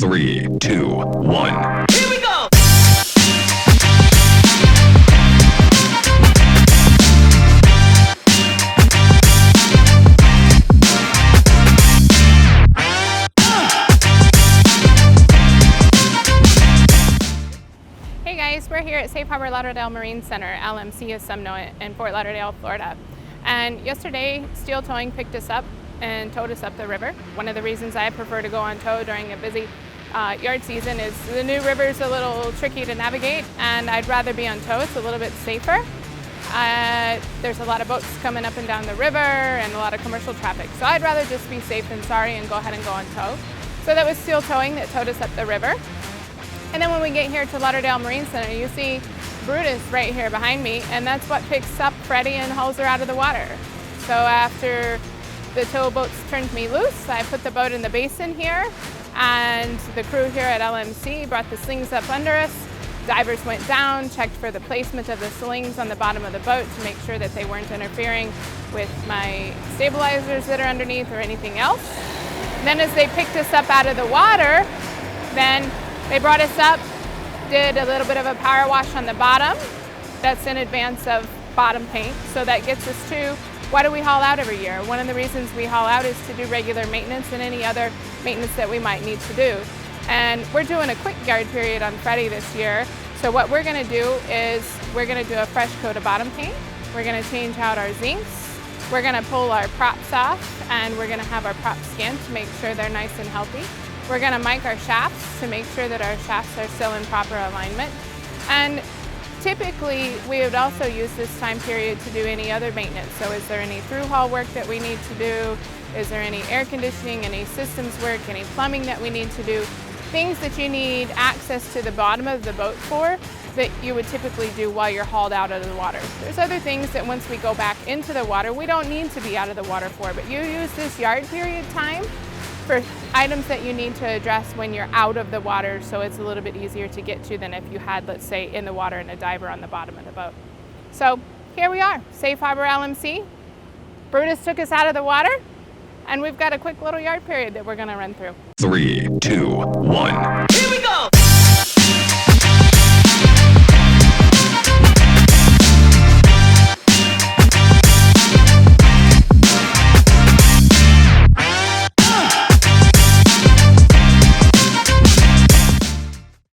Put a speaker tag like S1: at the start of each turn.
S1: 3, 2, 1.
S2: Here we go!
S3: Hey guys, we're here at Harbor Lauderdale Marine Center, LMC as some know it, in Fort Lauderdale, Florida. And yesterday, steel towing picked us up and towed us up the river. One of the reasons I prefer to go on tow during a busy yard season is the new river's a little tricky to navigate, and I'd rather be on tow. It's a little bit safer. There's a lot of boats coming up and down the river and a lot of commercial traffic. So I'd rather just be safe than sorry and go ahead and go on tow. So that was steel towing that towed us up the river. And then when we get here to Lauderdale Marine Center, you see Brutus right here behind me, and that's what picks up Freddy and hauls her out of the water. So after the tow boats turned me loose, I put the boat in the basin here, and the crew here at LMC brought the slings up under us. Divers went down, checked for the placement of the slings on the bottom of the boat to make sure that they weren't interfering with my stabilizers that are underneath or anything else. And then as they picked us up out of the water, then they brought us up, did a little bit of a power wash on the bottom. That's in advance of bottom paint. So that gets us to, why do we haul out every year? One of the reasons we haul out is to do regular maintenance and any other maintenance that we might need to do. And we're doing a quick yard period on Freddy this year. So what we're gonna do is we're gonna do a fresh coat of bottom paint. We're gonna change out our zincs. We're gonna pull our props off, and we're gonna have our props scanned to make sure they're nice and healthy. We're going to mic our shafts to make sure that our shafts are still in proper alignment. And typically, we would also use this time period to do any other maintenance. So is there any through-haul work that we need to do? Is there any air conditioning, any systems work, any plumbing that we need to do? Things that you need access to the bottom of the boat for that you would typically do while you're hauled out of the water. There's other things that once we go back into the water, we don't need to be out of the water for, but you use this yard period time for items that you need to address when you're out of the water, so it's a little bit easier to get to than if you had, let's say, in the water and a diver on the bottom of the boat. So here we are, Safe Harbor LMC. Brutus took us out of the water, and we've got a quick little yard period that we're gonna run through.
S1: 3, 2, 1.